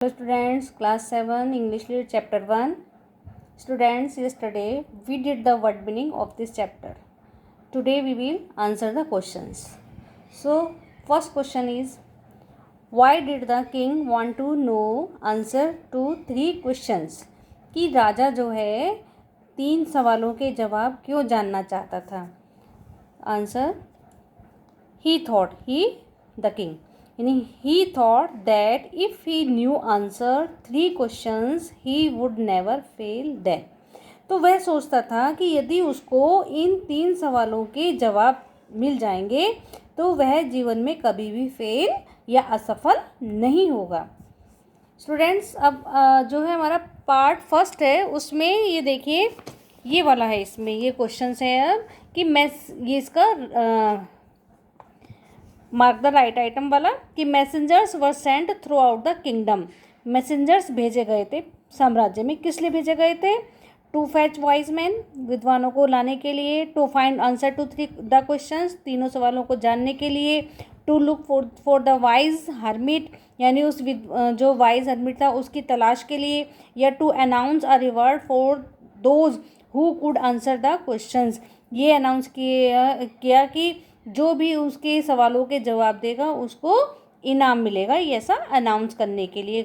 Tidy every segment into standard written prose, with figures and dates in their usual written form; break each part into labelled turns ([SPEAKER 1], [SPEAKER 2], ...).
[SPEAKER 1] Hello students, class 7 English Lit chapter 1. Students, yesterday we did the word meaning of this chapter. Today we will answer the questions. So first question is, why did the king want to know answer to 3 questions? कि राजा जो है 3 सवालों के जवाब क्यों जानना चाहता था? Answer, the king. He thought that if he knew answer 3 questions, he would never fail them. तो वह सोचता था कि यदि उसको इन 3 सवालों के जवाब मिल जाएंगे तो वह जीवन में कभी भी फेल या असफल नहीं होगा. स्टूडेंट्स, अब जो है हमारा पार्ट फर्स्ट है, उसमें ये देखिए ये वाला है, इसमें ये क्वेश्चन है अब कि मैं ये इसका मार्क द राइट आइटम वाला कि messengers were sent through out the kingdom. Messengers भेजे गए थे साम्राज्य में. किस लिए भेजे गए थे? टू फैच वाइज मैन, विद्वानों को लाने के लिए. To find answer to 3 the questions, तीनों सवालों को जानने के लिए. To look for the wise hermit, यानी उस जो वाइज हर्मिट था उसकी तलाश के लिए. या to announce a reward for those who could answer the questions, ये अनाउंस किया कि जो भी उसके सवालों के जवाब देगा उसको इनाम मिलेगा, ये ऐसा अनाउंस करने के लिए.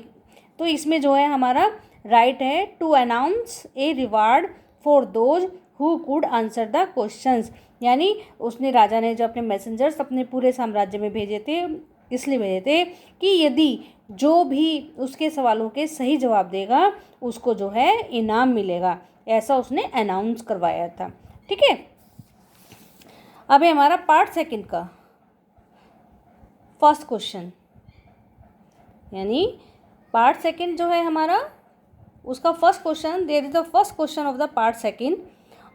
[SPEAKER 1] तो इसमें जो है हमारा राइट है to announce a reward for those who could answer the questions. यानी उसने, राजा ने जो अपने मैसेंजर्स अपने पूरे साम्राज्य में भेजे थे, इसलिए भेजे थे कि यदि जो भी उसके सवालों के सही जवाब देगा उसको जो है इनाम मिलेगा, ऐसा उसने अनाउंस करवाया था. ठीक है, अब है हमारा पार्ट सेकंड का फर्स्ट क्वेश्चन, यानी पार्ट सेकंड जो है हमारा उसका first question. There is the first question of the part second.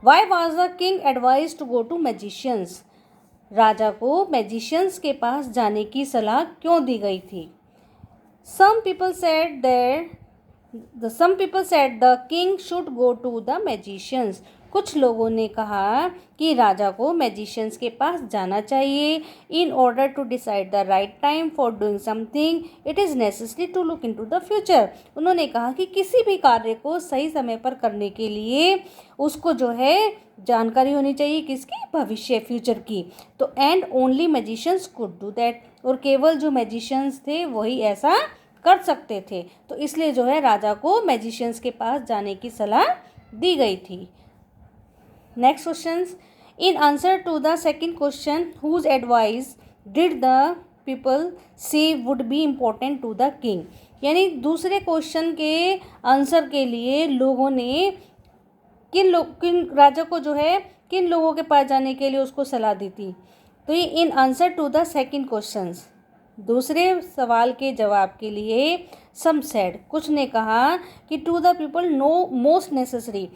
[SPEAKER 1] Why was the king advise to go to magicians? राजा को मैजिशियंस के पास जाने की सलाह क्यों दी गई थी? Some people said the king should go to the magicians. कुछ लोगों ने कहा कि राजा को मैजिशियंस के पास जाना चाहिए. In order to decide the right time for doing something it is necessary to look into the future. उन्होंने कहा कि किसी भी कार्य को सही समय पर करने के लिए उसको जो है जानकारी होनी चाहिए, किसकी? भविष्य, फ्यूचर की. तो and only magicians could do that, और केवल जो मैजिशियंस थे वही ऐसा कर सकते थे. तो इसलिए जो है राजा को मैजिशियंस के पास जाने की सलाह दी गई थी. Next question, in answer to the second question, whose advice did the people say would be important to the king? यानी दूसरे क्वेश्चन के आंसर के लिए लोगों ने किन राजा को जो है किन लोगों के पास जाने के लिए उसको सलाह दी थी? तो ये in answer to the second questions, दूसरे सवाल के जवाब के लिए सम सेड, कुछ ने कहा कि to the people no most necessary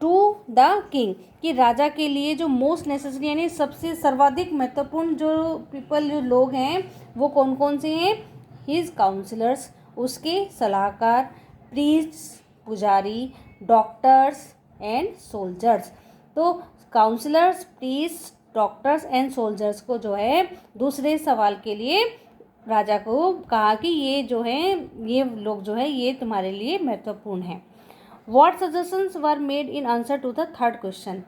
[SPEAKER 1] to the king, कि राजा के लिए जो मोस्ट नेसेसरी यानी सबसे सर्वाधिक महत्वपूर्ण जो पीपल, जो लोग हैं वो कौन कौन से हैं? हिज काउंसलर्स, उसके सलाहकार. प्रीस्ट्स, पुजारी. Doctors and soldiers. तो counsellors, priest, doctors and soldiers को जो है दूसरे सवाल के लिए राजा को कहा कि ये जो हैं ये लोग जो है ये तुम्हारे लिए महत्वपूर्ण हैं. What suggestions were made in answer to the third question?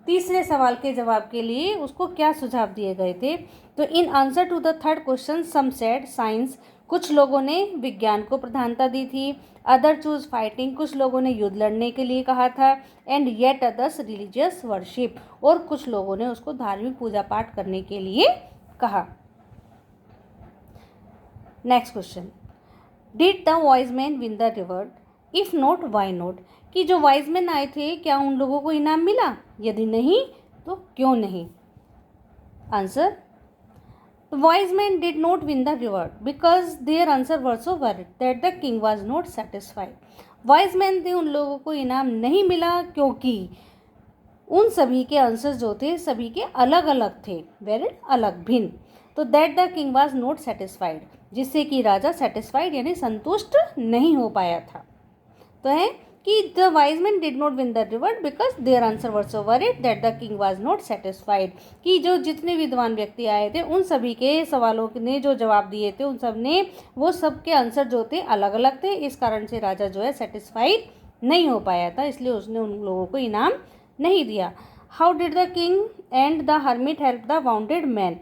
[SPEAKER 1] तीसरे सवाल के जवाब के लिए उसको क्या सुझाव दिए गए थे? तो in answer to the third question some said science, कुछ लोगों ने विज्ञान को प्रधानता दी थी. अदर चूज फाइटिंग, कुछ लोगों ने युद्ध लड़ने के लिए कहा था. And yet others religious worship, और कुछ लोगों ने उसको धार्मिक पूजा पाठ करने के लिए कहा. Next question, did the wise man win the reward? If not why not, कि जो वाइज मैन आए थे क्या उन लोगों को इनाम मिला? यदि नहीं तो क्यों नहीं? Answer, wise man did not win the reward because their answer were so valid that the king was not satisfied. Wise man थे, उन लोगों को इनाम नहीं मिला क्योंकि उन सभी के आंसर्स जो थे सभी के अलग अलग थे, वैलिड, अलग, भिन्न. तो that the king was not satisfied, जिससे कि राजा सेटिस्फाइड यानी संतुष्ट नहीं हो पाया था. तो है कि the wise man did not win the reward because their answer were so varied that the king was not satisfied, कि जो जितने विद्वान व्यक्ति आए थे उन सभी के सवालों ने जो जवाब दिए थे उन सब ने वो सबके आंसर जो थे अलग अलग थे, इस कारण से राजा जो है सेटिस्फाइड नहीं हो पाया था, इसलिए उसने उन लोगों को इनाम नहीं दिया। How did the king and the hermit help the bounded man,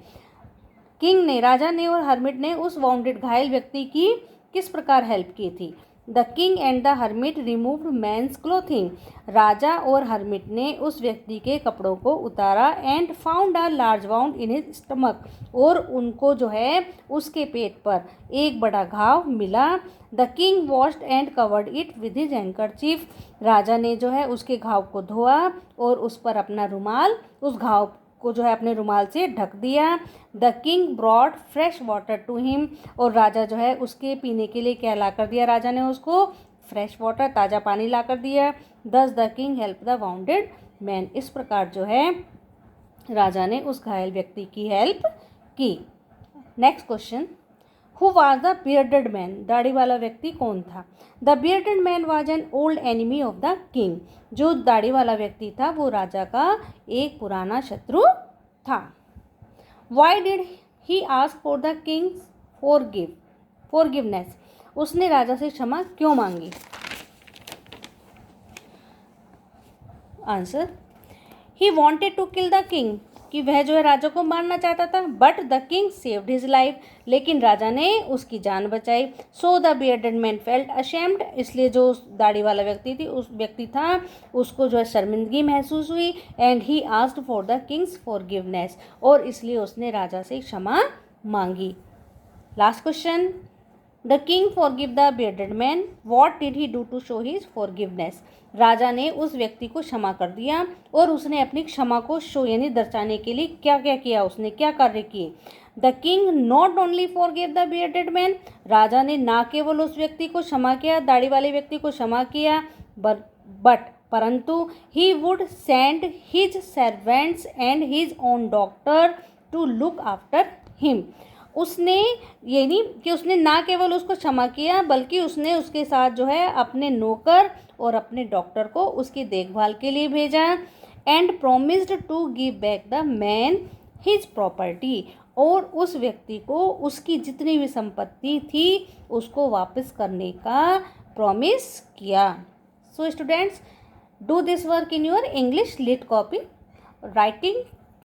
[SPEAKER 1] king ने, राजा ने और हर्मिट ने उस वाउंडेड घायल व्यक्ति की किस प्रकार हेल्प की थी। The king and the hermit removed man's clothing, राजा और हर्मिट ने उस व्यक्ति के कपड़ों को उतारा and found a large wound in his stomach, और उनको जो है उसके पेट पर एक बड़ा घाव मिला। The king washed and covered it with his handkerchief, राजा ने जो है उसके घाव को धोआ और उस पर अपना रुमाल, उस घाव को जो है अपने रुमाल से ढक दिया। The king brought fresh water to him, और राजा जो है उसके पीने के लिए क्या ला कर दिया, राजा ने उसको फ्रेश वाटर, ताज़ा पानी ला कर दिया। दस the king help the bounded man, इस प्रकार जो है राजा ने उस घायल व्यक्ति की हेल्प की। Next question, who was the bearded man, दाढ़ी वाला व्यक्ति कौन था। The bearded man was an old enemy of the king, जो दाढ़ी वाला व्यक्ति था वो राजा का एक पुराना शत्रु था। Why did he ask for the king's forgiveness, उसने राजा से क्षमा क्यों मांगी। Answer, he wanted to kill the king, कि वह जो है राजा को मारना चाहता था, but the king saved his life, लेकिन राजा ने उसकी जान बचाई। So the bearded man felt ashamed, इसलिए जो दाढ़ी वाला व्यक्ति था उसको जो है शर्मिंदगी महसूस हुई। And he asked for the king's forgiveness, और इसलिए उसने राजा से क्षमा मांगी। Last question, the king forgive the bearded man, what did he do to show his forgiveness, राजा ने उस व्यक्ति को क्षमा कर दिया और उसने अपनी क्षमा को शो यानी दर्शाने के लिए क्या क्या किया, उसने क्या कार्य किए। The king not only forgive the bearded man, राजा ने ना केवल उस व्यक्ति को क्षमा किया, दाढ़ी वाले व्यक्ति को क्षमा किया, बट परंतु he would send his servants and his own doctor to look after him, उसने ये नहीं कि उसने ना केवल उसको क्षमा किया बल्कि उसने उसके साथ जो है अपने नौकर और अपने डॉक्टर को उसकी देखभाल के लिए भेजा। And promised to give back the man his property, और उस व्यक्ति को उसकी जितनी भी संपत्ति थी उसको वापस करने का प्रॉमिस किया। So students, do this work in your English lit copy, writing